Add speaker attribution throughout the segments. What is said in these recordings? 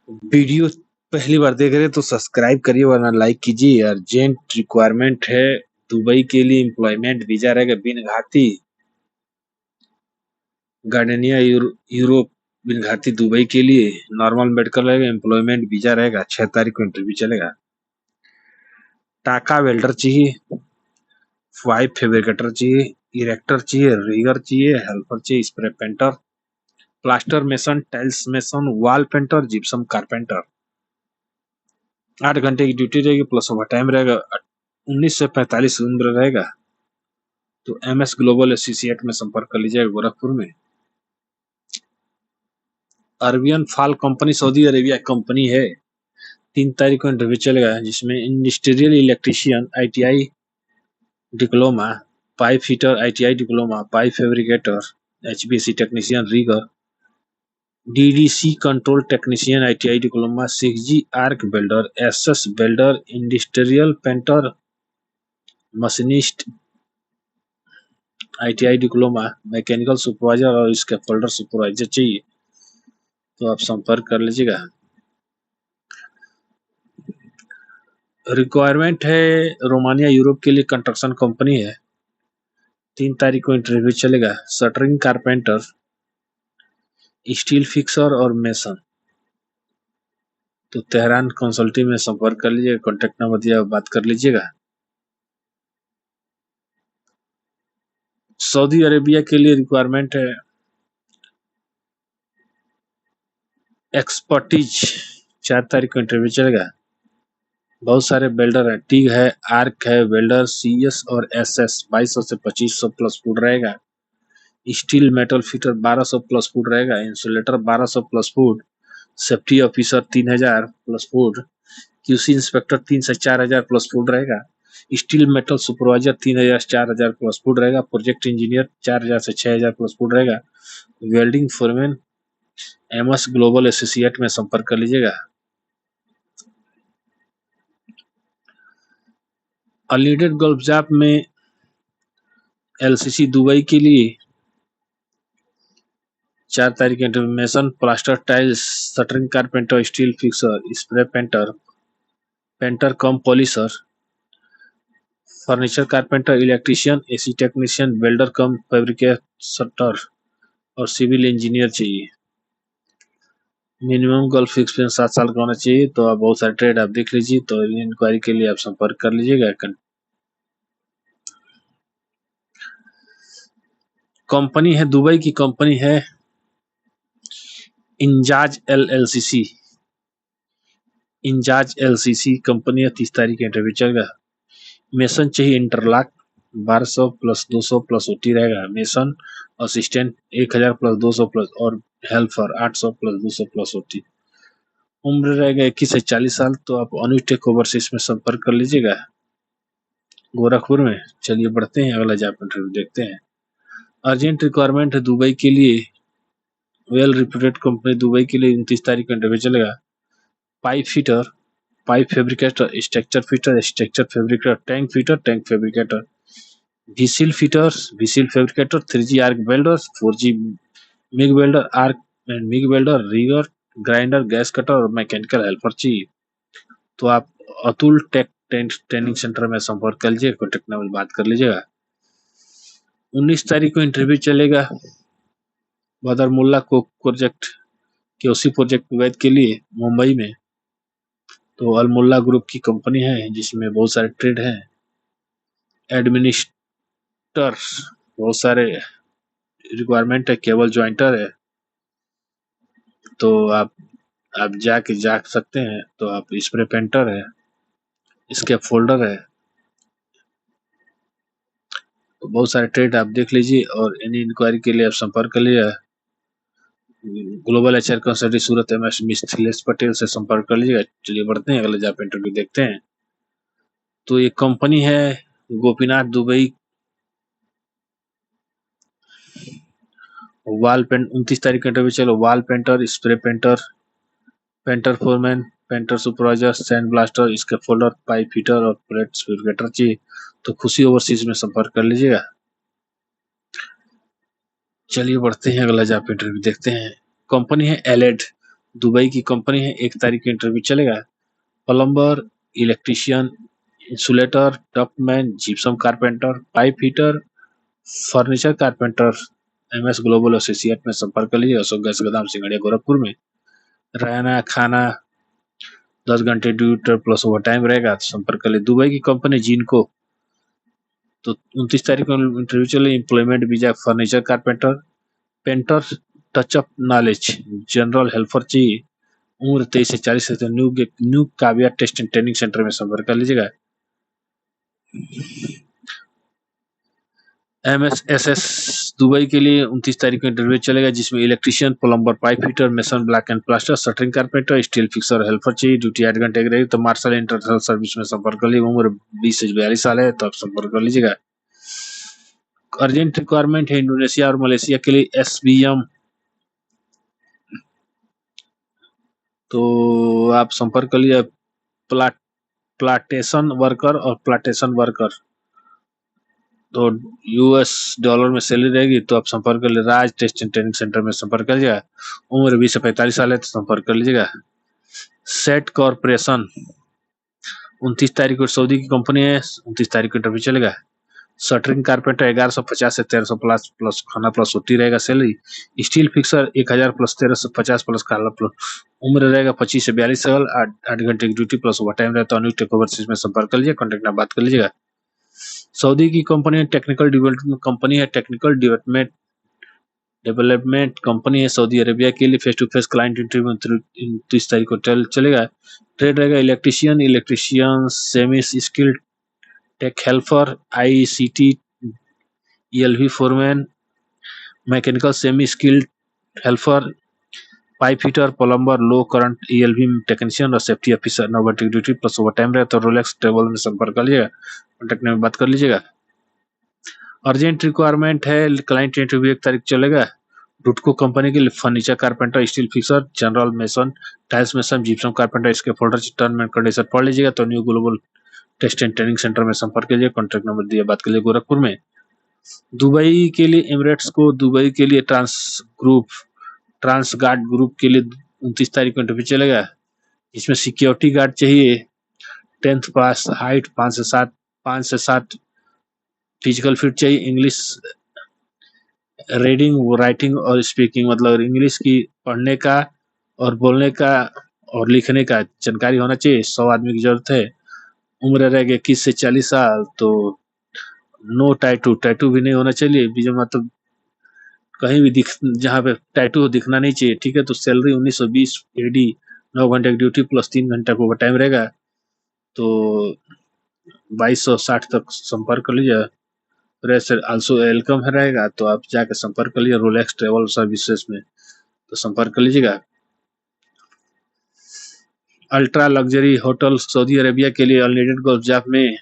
Speaker 1: Video पहली बार देख रहे हैं तो सब्सक्राइब करिए वरना लाइक कीजिए। अर्जेंट रिक्वायरमेंट है दुबई के लिए। एम्प्लॉयमेंट वीजा रहेगा बिन घाटी गार्डेनिया यूरोप बिन घाटी दुबई के लिए। नॉर्मल मेडिकल रहेगा। एम्प्लॉयमेंट वीजा रहेगा। 6 तारीख को इंटरव्यू चलेगा। टाका वेल्डर चाहिए, 5 फैब्रिकेटर चाहिए, इरेक्टर चाहिए, रिगर चाहिए, हेल्पर चाहिए, spray painter, plaster mason, tiles mason, wall painter, gypsum carpenter. 8 घंटे की ड्यूटी रहेगी प्लस ओवर टाइम रहेगा। 19 से 45 उम्र रहेगा। तो MS ग्लोबल एसोसिएट में संपर्क कर लीजिएगा गोरखपुर में। अरबियन फाल कंपनी सऊदी अरेबिया कंपनी है। 3 तारीख को इंटरव्यू चलेगा जिसमें industrial electrician ITI diploma, pipe fitter ITI diploma, pipe fabricator HVAC technician, rigger, DDC control technician ITI diploma, 6G arc welder, SS welder, industrial painter, machinist ITI diploma, mechanical supervisor और इसके folder supervisor चाहिए तो आप संपर्क कर लीजिएगा। Requirement है Romania Europe के लिए कंस्ट्रक्शन कंपनी है। 3 तारीख को इंटरव्यू चलेगा। शटरिंग कारपेंटर, स्टील फिक्सर और मेसन। तो तेहरान कंसल्टिंग में संपर्क कर लीजिएगा। कॉन्टेक्ट नंबर दिया बात कर लीजिएगा। सऊदी अरेबिया के लिए रिक्वायरमेंट है एक्सपर्टीज। 4 तारीख को इंटरव्यू चलेगा। बहुत सारे वेल्डर है, टीग है, आर्क है, वेल्डर CS और SS 2200 से 2500 प्लस फुट रहेगा। Steel metal fitter 1200 plus food रहेगा। Insulator 1200 plus food. Safety officer 3000 plus food. QC inspector 3 से 4000 प्लस फुट रहेगा। स्टील मेटल सुपरवाइजर 3000 से 4000 प्लस फुट रहेगा। प्रोजेक्ट इंजीनियर 4000 से 6000 प्लस फुट रहेगा। Welding foreman MS global associate में संपर्क कर लीजिएगा। अनलिमिटेड गल्फ जॉब में LCC दुबई के लिए 4 तारीख interview. Mason, plaster, tiles, shuttering carpenter, steel fixer, spray painter, painter cum polisher, furniture carpenter, electrician, AC technician, welder cum fabricator और civil engineer चाहिए। मिनिमम गल्फ एक्सपीरियंस 7 साल का होना चाहिए। तो आप बहुत सारे ट्रेड आप देख लीजिए। तो इंक्वायरी के लिए आप संपर्क कर लीजिएगा। कंपनी है दुबई की कंपनी है इंजाज LCC कंपनी है। 30 तारीख इंटरव्यू चलेगा। मेसन चाहिए इंटरलॉक 1200 प्लस 200 प्लस OT रहेगा। मेसन असिस्टेंट 1000 प्लस 200 प्लस और हेल्पर 800 प्लस 200 प्लस OT। उम्र रहेगा 21 से 40 साल। तो आप अनुटेक ओवरसीज में संपर्क कर लीजिएगा गोरखपुर में। चलिए बढ़ते हैं अगला जॉब इंटरव्यू देखते हैं। अर्जेंट रिक्वायरमेंट है दुबई के लिए। वेल रिप्यूटेड कंपनी दुबई के लिए 29 तारीख को इंटरव्यू चलेगा। Pipe fitter, pipe fabricator, structure fitter, structure fabricator, tank fitter, tank fabricator, vessel fitters, vessel fabricator, 3G arc welder, 4G MIG welder, arc and MIG welder, rigger, grinder, gas cutter और mechanical helper चाहिए। तो आप Atul take training centre में संपर्क कर लीजिए। Contact number बात कर लीजिएगा। 19 तारीख को इंटरव्यू चलेगा बदरमुल्ला को प्रोजेक्ट के उसी प्रोजेक्ट वैद के लिए मुंबई में। तो अलमुल्ला ग्रुप की कंपनी है जिसमें बहुत सारे ट्रेड हैं। एडमिनिस्टर बहुत सारे रिक्वायरमेंट है। केबल ज्वाइंटर है। तो आप जा सकते हैं। तो आप स्प्रे पेंटर है, इसके फोल्डर है। तो बहुत सारे ट्रेड आप देख लीजिए और एनी इंक्वायरी के लिए आप संपर्क कर लीजिए। ग्लोबल HR कंसल्टेंट सूरत MS मिथिलेश पटेल से संपर्क कर लीजिएगा। चलिए बढ़ते हैं अगले जॉब इंटरव्यू देखते हैं। तो ये कंपनी है गोपीनाथ दुबई। वॉल पेंट 29 तारीख का इंटरव्यू चलो। Wall painter, spray painter, painter foreman, painter supervisor, sand blaster, इसके फोल्डर, पाइप फिटर और प्लेट फैब्रिकेटर चाहिए। तो खुशी ओवरसीज में संपर्क कर लीजिएगा। चलिए बढ़ते हैं अगला जॉब इंटरव्यू देखते हैं। कंपनी है एलेड दुबई की कंपनी है, 1 तारीख को इंटरव्यू चलेगा। Plumber, electrician, insulator, ductman, gypsum carpenter, pipe fitter, furniture carpenter, MS global associate में संपर्क कर लीजिए। अशोक गैस गोदाम सिंगड़िया गोरखपुर में। रहना खाना 10 घंटे ड्यूटी प्लस ओवर टाइम रहेगा, तो संपर्क कर लीजिए। दुबई की कंपनी जिनको, तो 29 तारीख को इंटरव्यू चले। Employment visa furniture carpenter, painter, touch up knowledge, general helper चाहिए। उम्र 23 से 40 है, तो new Kavya test and training centre में संपर्क कर लीजिएगा। एमएसएसएस दुबई के लिए 29 तारीख को इंटरव्यू चलेगा, जिसमें electrician, plumber, pipe fitter, mason, black and plaster, shuttering carpenter, steel fixer, helper चाहिए। ड्यूटी 8 घंटे की रहेगी। तो मार्शल इंटरनेशनल सर्विस में संपर्क कर लीजिए। उम्र 20 से 42 साल है, तो आप संपर्क कर लीजिएगा। अर्जेंट रिक्वायरमेंट है इंडोनेशिया और मलेशिया के लिए एसबीएम, तो आप संपर्क कर लीजिए। प्लाटेशन वर्कर और प्लाटेशन वर्कर, तो यूएस डॉलर में सैलरी रहेगी, तो आप संपर्क कर लीजिए। राज टेस्ट एंड ट्रेनिंग सेंटर में संपर्क कर लीजिएगा। उम्र 20 से 45 साल है, तो संपर्क कर लीजिएगा। सेट कॉर्पोरेशन 29 तारीख को सऊदी की कंपनी है, 29 तारीख को इंटरव्यू चलेगा। शटरिंग कारपेंटर 1150 से 1300 प्लस खाना प्लस छुट्टी रहेगा salary. Steel fixer 1000 plus 1350 plus खाना प्लस। उम्र रहेगा 25 से 42 साल। 8 घंटे की ड्यूटी प्लस ओवर टाइम रहता है। न्यू टेक ओवरसीज में संपर्क कर लीजिए। कॉन्टेक्ट में बात कर लीजिएगा। सऊदी की कंपनी है, टेक्निकल डेवलपमेंट कंपनी है, टेक्निकल डेवलपमेंट कंपनी है सऊदी अरेबिया के लिए। Face to face client interview 29 तारीख को चलेगा। ट्रेड रहेगा electrician, semi skilled tech helper, ICT ELV foreman, mechanical semi skilled helper, pipe fitter, plumber, low current ELV technician और safety officer. 9 घंटे की ड्यूटी प्लस ओवर टाइम रहता है। तो रोलेक्स ट्रेवल में संपर्क कर लीजिएगा। कॉन्टेक्ट में बात कर लीजिएगा। अर्जेंट रिक्वायरमेंट है, क्लाइंट इंटरव्यू 1 तारीख चलेगा। डुटको कंपनी के लिए furniture carpenter, steel fixer, general mason, tiles mason, gypsum carpenter, इसके फोल्डर टर्म एंड कंडीशन पढ़ लीजिएगा। तो new global test and training centre में संपर्क कीजिए। कॉन्टैक्ट नंबर दिया, बात कीजिए गोरखपुर में। दुबई के लिए एमिरेट्स को, दुबई के लिए ट्रांसगार्ड ग्रुप के लिए 29 तारीख को इंटरव्यू चलेगा। इसमें सिक्योरिटी गार्ड चाहिए। 10th पास, हाइट 5 से 7, फिजिकल फिट चाहिए। इंग्लिश रीडिंग, राइटिंग और स्पीकिंग, मतलब इंग्लिश की पढ़ने का और बोलने का और लिखने का जानकारी होना चाहिए। 100 आदमी की जरूरत है। उम्र रहेगी 21 से 40 साल। तो नो टैटू भी नहीं होना चाहिए। मतलब कहीं भी जहाँ पे टैटू दिखना नहीं चाहिए, ठीक है। तो सैलरी 1920 एडी, 9 घंटे की ड्यूटी प्लस 3 घंटे का ओवर टाइम रहेगा। तो 2260 तक संपर्क कर लीजिए। आल्सो वेलकम है रहेगा, तो आप जाकर संपर्क कर लीजिए रोलेक्स ट्रेवल सर्विसेज में, तो संपर्क कर लीजिएगा। Ultra luxury hotel Saudi Arabia के लिए अनलिमिटेड गोल्फ जॉब में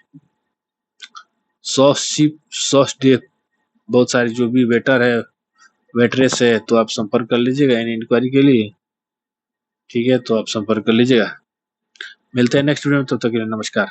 Speaker 1: 100 शिप 100 डे, बहुत सारे जो भी वेटर है वेटरेस है, तो आप संपर्क कर लीजिएगा इन इंक्वायरी के लिए, ठीक है। तो आप संपर्क कर लीजिएगा। मिलते हैं नेक्स्ट वीडियो में, तब तक के लिए नमस्कार।